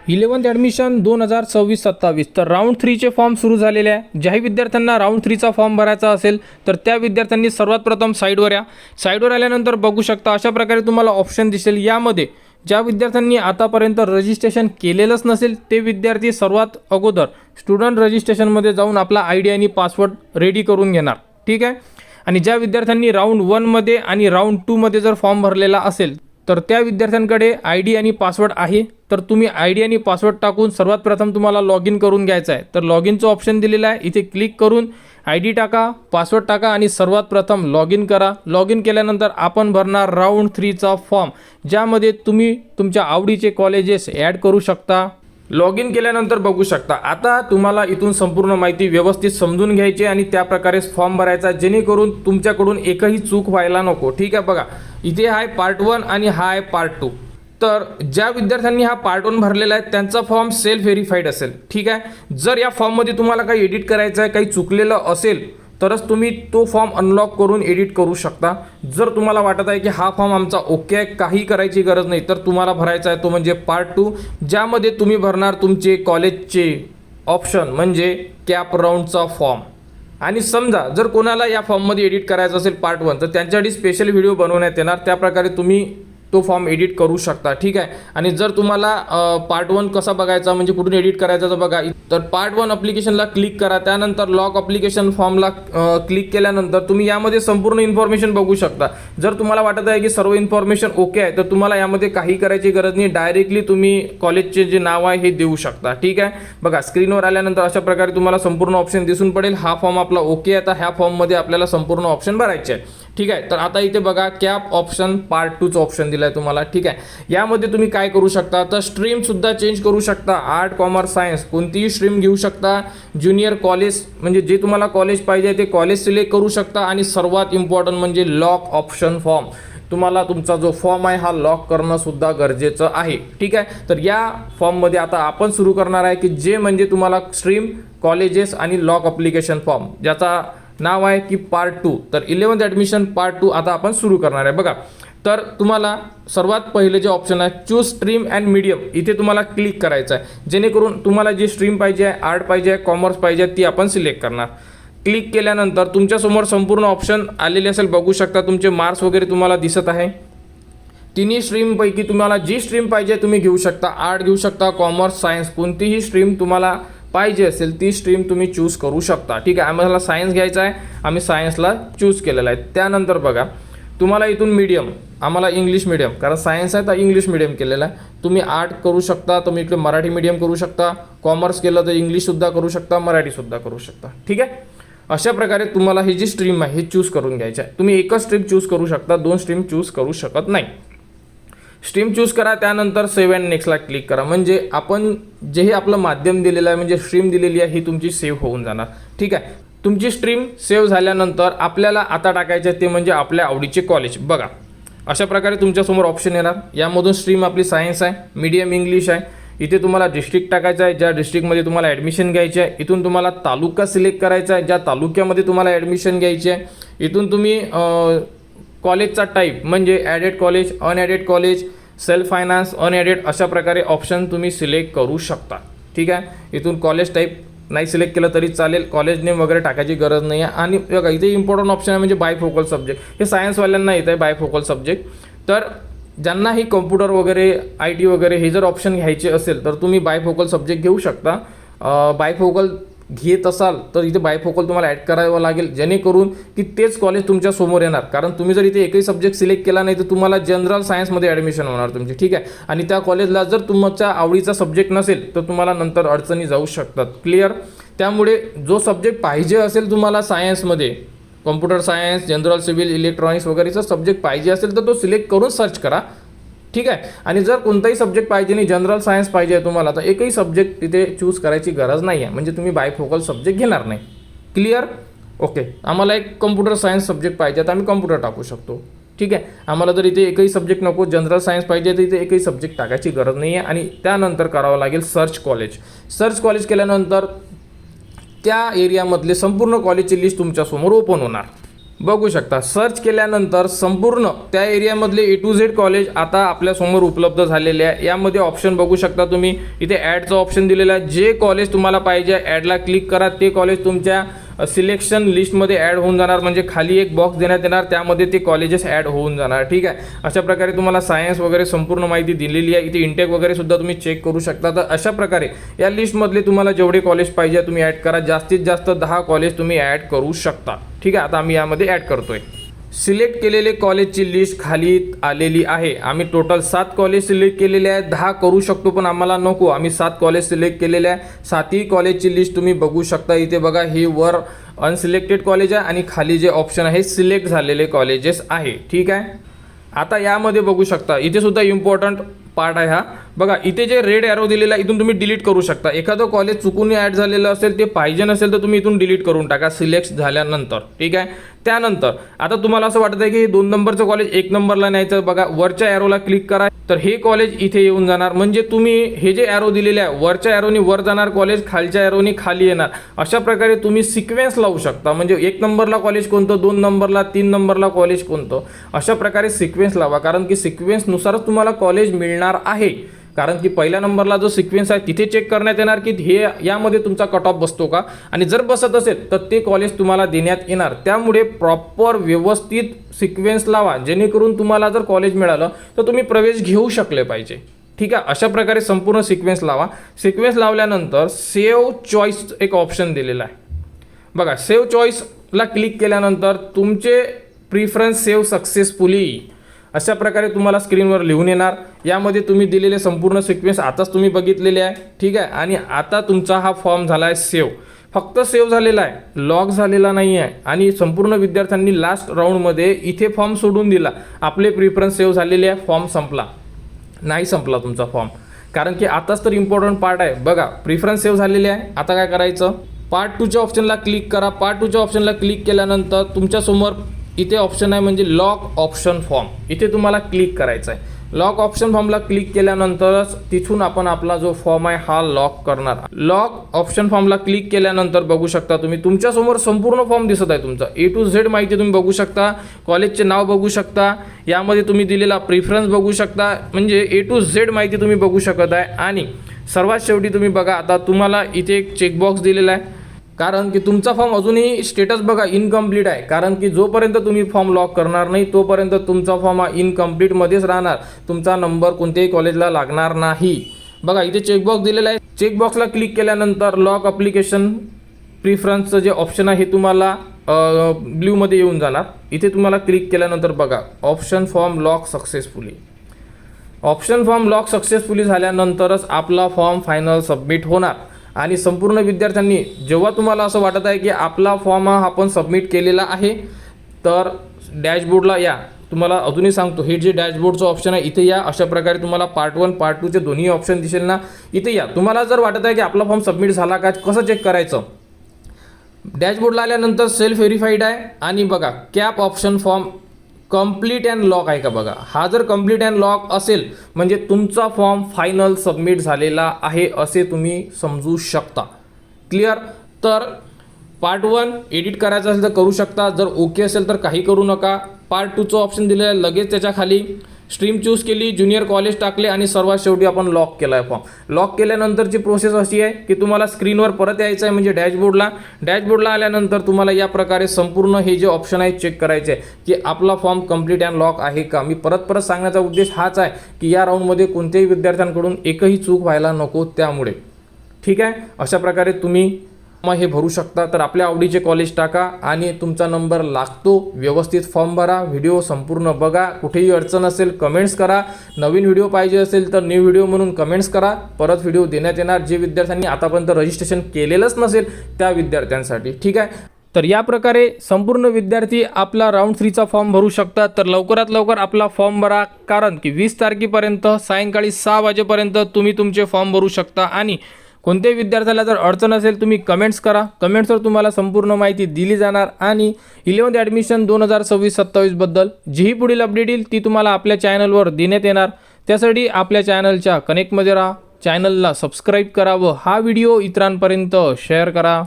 11th admission 2026-27 तर round 3चे form सुरू झालेले आहे। ज्याही विद्यार्थ्यांना राऊंड 3चा फॉर्म भरायचा असेल तर त्या विद्यार्थ्यांनी सर्वात प्रथम साईडवर या। साईडवर आल्यानंतर बघू शकता अशा प्रकारे तुम्हाला ऑप्शन दिसेल। यामध्ये ज्या विद्यार्थ्यांनी आतापर्यंत रजिस्ट्रेशन केलेलंच नसेल ते विद्यार्थी सर्वात अगोदर स्टुडंट रजिस्ट्रेशनमध्ये जाऊन आपला ID आणि पासवर्ड रेडी करून घेणार, ठीक आहे। आणि ज्या विद्यार्थ्यांनी राऊंड 1 मध्ये आणि राऊंड 2 मध्ये जर फॉर्म भरलेला असेल तर त्या विद्यार्थ्यांकडे ID आणि पासवर्ड आहे, तर तुम्ही ID आणि पासवर्ड टाकून सर्वात प्रथम तुम्हाला लॉग इन करून घ्यायचं आहे। तर लॉग इनचं ऑप्शन दिलेलं आहे, इथे क्लिक करून ID टाका, पासवर्ड टाका आणि सर्वात प्रथम लॉग इन करा। लॉग इन केल्यानंतर आपण भरणार राऊंड 3चा फॉर्म, ज्यामध्ये तुम्ही तुमच्या आवडीचे कॉलेजेस ॲड करू शकता। लॉग इन केल्यानंतर बघू शकता आता तुम्हाला इथून संपूर्ण माहिती व्यवस्थित समजून घ्यायची आणि त्या प्रकारे फॉर्म भरायचा, जेणेकरून तुमच्याकडून एकही चूक व्हायला नको, ठीक आहे। बघा इथे आहे पार्ट 1 आणि हा आहे पार्ट 2। तर ज्या विद्यार्थ्यांनी हा पार्ट 1 भरलेला आहे त्यांचा फॉर्म सेल्फ व्हेरीफाईड असेल, ठीक आहे। जर या फॉर्ममध्ये तुम्हाला काही एडिट करायचं आहे, काही चुकलेलं असेल तरच तुम्ही तो फॉर्म अनलॉक करून एडिट करू शकता। जर तुम्हाला वाटत आहे की हा फॉर्म आमचा ओके आहे, काही करायची गरज नाही, तर तुम्हाला भरायचा आहे तो म्हणजे पार्ट 2, ज्यामध्ये तुम्ही भरणार तुमचे कॉलेजचे ऑप्शन म्हणजे कॅप राऊंडचा फॉर्म। आणि समजा जर कोणाला या फॉर्ममध्ये एडिट करायचं असेल पार्ट 1 तर त्यांच्यासाठी स्पेशल व्हिडिओ बनवण्यात येणार, त्या प्रकारे तुम्ही तो फॉर्म एडिट करू शकता, ठीक आहे। आणि जर तुम्हाला पार्ट 1 कसा बघायचा म्हणजे कुठून एडिट करायचा तर बघा, तर पार्ट 1 ॲप्लिकेशनला क्लिक करा, त्यानंतर लॉक ॲप्लिकेशन फॉर्मला क्लिक केल्यानंतर तुम्ही यामध्ये संपूर्ण इन्फॉर्मेशन बघू शकता। जर तुम्हाला वाटत आहे की सर्व इन्फॉर्मेशन ओके आहे तर तुम्हाला यामध्ये काही करायची गरज नाही, डायरेक्टली तुम्ही कॉलेजचे जे नाव आहे हे देऊ शकता, ठीक आहे। बघा स्क्रीनवर आल्यानंतर अशा प्रकारे तुम्हाला संपूर्ण ऑप्शन दिसून पडेल। हा फॉर्म आपला ओके आहे, तर ह्या फॉर्ममध्ये आपल्याला संपूर्ण ऑप्शन भरायचे आहे, ठीक आहे। तर आता इथे बघा कॅप ऑप्शन पार्ट 2चं ऑप्शन दिलं आहे तुम्हाला, ठीक आहे। यामध्ये तुम्ही काय करू शकता तर स्ट्रीम सुद्धा चेंज करू शकता, आर्ट, कॉमर्स, सायन्स कोणतीही स्ट्रीम घेऊ शकता। ज्युनियर कॉलेज म्हणजे जे तुम्हाला कॉलेज पाहिजे ते कॉलेज सिलेक्ट करू शकता। आणि सर्वात इम्पॉर्टंट म्हणजे लॉक ऑप्शन फॉर्म, तुम्हाला तुमचा जो फॉर्म आहे हा लॉक करणं सुद्धा गरजेचं आहे, ठीक आहे। तर या फॉर्ममध्ये आता आपण सुरू करणार आहे की जे म्हणजे तुम्हाला स्ट्रीम, कॉलेजेस आणि लॉक ॲप्लिकेशन फॉर्म, ज्याचा नाव आहे की पार्ट 2। तर 11th ॲडमिशन पार्ट 2 आता आपण सुरू करणार आहे। बघा तर तुम्हाला सर्वात पहिले जे ऑप्शन आहे चूज स्ट्रीम अँड मीडियम, इथे तुम्हाला क्लिक करायचं आहे, जेणेकरून तुम्हाला जी स्ट्रीम पाहिजे आहे, आर्ट पाहिजे आहे, कॉमर्स पाहिजे ती आपण सिलेक्ट करणार। क्लिक केल्यानंतर तुमच्यासमोर संपूर्ण ऑप्शन आलेले असेल, बघू शकता तुमचे मार्क्स वगैरे तुम्हाला दिसत आहे। तिन्ही स्ट्रीमपैकी तुम्हाला जी स्ट्रीम पाहिजे तुम्ही घेऊ शकता, आर्ट घेऊ शकता, कॉमर्स, सायन्स कोणतीही स्ट्रीम तुम्हाला पाहिजे असेल ती स्ट्रीम तुम्ही चूज करू शकता, ठीक आहे। आम्हाला सायन्स घ्यायचा आहे, आम्ही सायन्सला चूज केलेला आहे। त्यानंतर बघा तुम्हाला इथून मीडियम, आम्हाला इंग्लिश मीडियम, कारण सायन्स आहे तर इंग्लिश मीडियम केलेलं आहे। तुम्ही आर्ट करू शकता, तुम्ही इकडे मराठी मीडियम करू शकता, कॉमर्स केलं तर इंग्लिशसुद्धा करू शकता, मराठीसुद्धा करू शकता, ठीक आहे। अशा प्रकारे तुम्हाला ही जी स्ट्रीम आहे हे चूज करून घ्यायची आहे। तुम्ही एकच स्ट्रीम चूज करू शकता, 2 स्ट्रीम चूज करू शकत नाही। स्ट्रीम चूज करा, त्यानंतर सेव्ह अँड नेक्स्टला क्लिक करा, म्हणजे आपण जे हे आपलं माध्यम दिलेलं आहे म्हणजे स्ट्रीम दिलेली आहे ही तुमची सेव्ह होऊन जाणार, ठीक आहे। तुमची स्ट्रीम सेव्ह झाल्यानंतर आपल्याला आता टाकायचे ते म्हणजे आपल्या आवडीचे कॉलेज। बघा अशा प्रकारे तुमच्यासमोर ऑप्शन येणार, यामधून स्ट्रीम आपली सायन्स आहे, मीडियम इंग्लिश आहे, इथे तुम्हाला डिस्ट्रिक्ट टाकायचं आहे, ज्या डिस्ट्रिक्टमध्ये तुम्हाला ॲडमिशन घ्यायची आहे। इथून तुम्हाला तालुका सिलेक्ट करायचा आहे, ज्या तालुक्यामध्ये तुम्हाला ॲडमिशन घ्यायची आहे। इथून तुम्ही कॉलेजचा टाईप म्हणजे added college, unaided college, self finance, unaided अशा प्रकारे ऑप्शन तुम्ही सिलेक्ट करू शकता, ठीक आहे। इथून कॉलेज टाईप नाही सिलेक्ट केलं तरी चालेल, कॉलेज नेम वगैरे टाकायची गरज नाही आहे। आणि बघा इथे इम्पॉर्टंट ऑप्शन आहे म्हणजे बायफोकल सब्जेक्ट, हे सायन्सवाल्यांना येतं आहे बायफोकल सब्जेक्ट। तर ज्यांना ही कॉम्प्युटर वगैरे IT वगैरे हे जर ऑप्शन घ्यायचे असेल तर तुम्ही बायफोकल सब्जेक्ट घेऊ शकता। बायफोकल घेत असाल तर इथे बायफोकल तुम्हाला ॲड करावं लागेल, जेणेकरून की तेच कॉलेज तुमच्या समोर येणार, कारण तुम्ही जर इथे एकही सब्जेक्ट सिलेक्ट केला नाही तर तुम्हाला जनरल सायन्समध्ये ॲडमिशन होणार तुमची, ठीक आहे। आणि त्या कॉलेजला जर तुमच्या आवडीचा सब्जेक्ट नसेल तर तुम्हाला नंतर अडचणी जाऊ शकतात, क्लिअर। त्यामुळे जो सब्जेक्ट पाहिजे असेल तुम्हाला सायन्समध्ये, computer science, general, civil, electronics वगैरेचा सब्जेक्ट पाहिजे असेल तर तो सिलेक्ट करून सर्च करा, ठीक आहे। आणि जर कोणताही सब्जेक्ट पाहिजे नाही, जनरल सायन्स पाहिजे आहे तुम्हाला, तर एकही सब्जेक्ट तिथे चूज करायची गरज नाही आहे, म्हणजे तुम्ही बायफोकल सब्जेक्ट घेणार नाही, क्लिअर, ओके। आम्हाला एक कॉम्प्युटर सायन्स सब्जेक्ट पाहिजे तर आम्ही कॉम्प्युटर टाकू शकतो, ठीक आहे। आम्हाला जर इथे एकही सब्जेक्ट नको, जनरल सायन्स पाहिजे तर इथे एकही सब्जेक्ट टाकायची गरज नाही आहे। आणि त्यानंतर करावं लागेल सर्च कॉलेज। सर्च कॉलेज केल्यानंतर त्या एरियामधले संपूर्ण कॉलेजची लिस्ट तुमच्यासमोर ओपन होणार, बघू शकता सर्च केल्यानंतर संपूर्ण त्या एरियामधले ए टू झेड कॉलेज आता आपल्यासमोर उपलब्ध झालेले आहे। यामध्ये ऑप्शन बघू शकता तुम्ही, इथे ॲडचं ऑप्शन दिलेलं आहे। जे कॉलेज तुम्हाला पाहिजे ॲडला क्लिक करा, ते कॉलेज तुमच्या सिलेक्शन लिस्टमध्ये ॲड होऊन जाणार, म्हणजे खाली एक बॉक्स देण्यात येणार, त्यामध्ये ते कॉलेजेस ॲड होऊन जाणार। ठीक आहे, अशा प्रकारे तुम्हाला सायन्स वगैरे संपूर्ण माहिती दिलेली आहे। इथे इंटेक वगैरे सुद्धा तुम्ही चेक करू शकता। तर अशा प्रकारे या लिस्टमधले तुम्हाला जेवढे कॉलेज पाहिजे तुम्ही ॲड करा, जास्तीत जास्त 10 कॉलेज तुम्ही ॲड करू शकता। ठीक आहे, आता आम्ही यामध्ये ॲड करतोय। सिलेक्ट केलेले कॉलेजची लिस्ट खाली आलेली आहे। आम्ही टोटल 7 कॉलेज सिलेक्ट केलेले आहेत, 10 करू शकतो पण आम्हाला नको, आम्ही 7 कॉलेज सिलेक्ट केलेले आहे। 7ही कॉलेजची लिस्ट तुम्ही बघू शकता। इथे बघा, हे वर अनसिलेक्टेड कॉलेज आहे आणि खाली जे ऑप्शन आहे सिलेक्ट झालेले कॉलेजेस आहे। ठीक आहे, आता यामध्ये बघू शकता, इथे सुद्धा इम्पॉर्टंट पार्ट आहे हा। बघा, इथे जे रेड ॲरो दिलेला आहे इथून तुम्ही डिलीट करू शकता। एखादं कॉलेज चुकून ॲड झालेलं असेल, ते पाहिजे नसेल तर तुम्ही इथून डिलीट करून टाका सिलेक्ट झाल्यानंतर। ठीक आहे, त्यानंतर आता तुम्हाला असं वाटत आहे की 2 नंबरचं कॉलेज 1 नंबरला न्यायचं, बघा वरच्या ॲरोला क्लिक करा, तर हे कॉलेज इथे येऊन जाणार। म्हणजे तुम्ही हे जे ॲरो दिलेले आहे, वरच्या ॲरोनी वर जाणार कॉलेज, खालच्या ॲरोनी खाली येणार। अशा प्रकारे तुम्ही सिक्वेन्स लावू शकता, म्हणजे 1 नंबरला कॉलेज कोणतं, 2 नंबरला, 3 नंबरला कॉलेज कोणतं, अशा प्रकारे सिक्वेन्स लावा, कारण की सिक्वेन्सनुसारच तुम्हाला कॉलेज मिळणार आहे। कारण की पहिल्या नंबरला जो सिक्वेन्स आहे तिथे चेक करण्यात येणार की हे यामध्ये तुमचा कट ऑफ बसतो का, आणि जर बसत असेल तर ते कॉलेज तुम्हाला देण्यात येणार। त्यामुळे प्रॉपर व्यवस्थित सिक्वेन्स लावा, जेणेकरून तुम्हाला जर कॉलेज मिळालं तर तुम्ही प्रवेश घेऊ शकले पाहिजे। ठीक आहे, अशा प्रकारे संपूर्ण सिक्वेन्स लावा। सिक्वेन्स लावल्यानंतर सेव्ह चॉईस एक ऑप्शन दिलेला आहे। बघा, सेव्ह चॉईसला क्लिक केल्यानंतर तुमचे प्रिफरन्स सेव्ह सक्सेसफुली अशा प्रकारे तुम्हाला स्क्रीनवर लिहून येणार। यामध्ये तुम्ही दिलेले संपूर्ण सिक्वेन्स आताच तुम्ही बघितलेले आहे। ठीक आहे, आणि आता तुमचा हा फॉर्म झाला आहे सेव्ह, फक्त सेव्ह झालेला आहे, लॉग झालेला नाही आहे। आणि संपूर्ण विद्यार्थ्यांनी लास्ट राऊंडमध्ये इथे फॉर्म सोडून दिला, आपले प्रिफरन्स सेव्ह झालेले आहे, फॉर्म संपला नाही, संपला तुमचा फॉर्म, कारण की आताच तर इम्पॉर्टंट पार्ट आहे। बघा, प्रिफरन्स सेव्ह झालेले आहे, आता काय करायचं, पार्ट 2च्या ऑप्शनला क्लिक करा। पार्ट 2च्या ऑप्शनला क्लिक केल्यानंतर तुमच्यासमोर इथे ऑप्शन आहे म्हणजे लॉक ऑप्शन फॉर्म, इथे तुम्हाला क्लिक करायचं आहे। लॉक ऑप्शन फॉर्मला क्लिक केल्यानंतरच तिथून आपण आपला जो फॉर्म आहे हा लॉक करणार। लॉक ऑप्शन फॉर्मला क्लिक केल्यानंतर बघू शकता तुम्ही, तुमच्यासमोर संपूर्ण फॉर्म दिसत आहे, तुमचा ए टू झेड माहिती तुम्ही बघू शकता, कॉलेजचे नाव बघू शकता, यामध्ये तुम्ही दिलेला प्रिफरन्स बघू शकता, म्हणजे ए टू झेड माहिती तुम्ही बघू शकत आहे। आणि सर्वात शेवटी तुम्ही बघा, आता तुम्हाला इथे एक चेकबॉक्स दिलेला आहे, कारण की तुमचा फॉर्म अजूनही स्टेटस बघा इनकम्प्लीट आहे, कारण की जोपर्यंत तुम्ही फॉर्म लॉक करणार नाही तोपर्यंत तुमचा फॉर्म हा इनकम्प्लीटमध्येच राहणार, तुमचा नंबर कोणत्याही कॉलेजला लागणार नाही। बघा, इथे चेकबॉक्स दिलेला आहे, चेकबॉक्सला क्लिक केल्यानंतर लॉक ॲप्लिकेशन प्रिफरन्सचं जे ऑप्शन आहे हे तुम्हाला ब्ल्यूमध्ये येऊन जाणार। इथे तुम्हाला क्लिक केल्यानंतर बघा, option form lock successfully, option form lock successfully झाल्यानंतरच आपला फॉर्म फायनल सबमिट होणार। आणि संपूर्ण विद्यार्थ्यांनी जेव्हा तुम्हाला असं वाटत आहे की आपला फॉर्म हा आपण सबमिट केलेला आहे, तर डॅशबोर्डला या। तुम्हाला अजूनही सांगतो, हे जे डॅशबोर्डचं ऑप्शन आहे इथे या, अशा प्रकारे तुम्हाला पार्ट 1 पार्ट 2चे दोन्ही ऑप्शन दिसेल ना, इथे या। तुम्हाला जर वाटत आहे की आपला फॉर्म सबमिट झाला का, कसं चेक करायचं, डॅशबोर्डला आल्यानंतर सेल्फ व्हेरीफाईड आहे आणि बघा cap option form complete and lock आहे का, बघा हा जर कंप्लीट अँड लॉक असेल म्हणजे तुमचा फॉर्म फायनल सबमिट झालेला आहे असे तुम्ही समजू शकता। क्लिअर, तर पार्ट 1 एडिट करायचं असेल तर करू शकता, जर ओके असेल तर काही करू नका। पार्ट 2चं ऑप्शन दिलेलं आहे, लगेच त्याच्या खाली स्ट्रीम चूज केली, ज्युनियर कॉलेज टाकले आणि सर्वात शेवटी आपण लॉक केला आहे फॉर्म। लॉक केल्यानंतरची प्रोसेस अशी आहे की तुम्हाला स्क्रीनवर परत यायचं आहे, म्हणजे डॅशबोर्डला आल्यानंतर तुम्हाला या प्रकारे संपूर्ण हे जे ऑप्शन आहे चेक करायचे आहे की आपला फॉर्म कंप्लीट अँड लॉक आहे का। मी परत सांगण्याचा उद्देश हाच आहे की या राऊंडमध्ये कोणत्याही विद्यार्थ्यांकडून एकही चूक व्हायला नको, त्यामुळे ठीक आहे। अशा प्रकारे तुम्ही मग हे भरू शकता। तर आपल्या आवडीचे कॉलेज टाका आणि तुमचा नंबर लागतो। व्यवस्थित फॉर्म भरा, व्हिडिओ संपूर्ण बघा, कुठेही अडचण असेल कमेंट्स करा, नवीन व्हिडिओ पाहिजे असेल तर न्यू व्हिडिओ म्हणून कमेंट्स करा, परत व्हिडिओ देण्यात येणार जे विद्यार्थ्यांनी आतापर्यंत रजिस्ट्रेशन केलेलंच नसेल त्या विद्यार्थ्यांसाठी। ठीक आहे, तर या प्रकारे संपूर्ण विद्यार्थी आपला राऊंड 3चा फॉर्म भरू शकतात। तर लवकरात लवकर आपला फॉर्म भरा, कारण की 20 तारखेपर्यंत सायंकाळी 6 वाजेपर्यंत तुम्ही तुमचे फॉर्म भरू शकता। आणि कोणत्याही विद्यार्थ्याला जर अडचण असेल तुम्ही कमेंट्स करा, कमेंट्सवर तुम्हाला संपूर्ण माहिती दिली जाणार। आणि 11th ॲडमिशन 2026-27 बद्दल जीही पुढील अपडेट येईल ती तुम्हाला आपल्या चॅनलवर देण्यात येणार। त्यासाठी आपल्या चॅनलच्या कनेक्टमध्ये राहा, चॅनलला सबस्क्राईब करा व हा व्हिडिओ इतरांपर्यंत शेअर करा।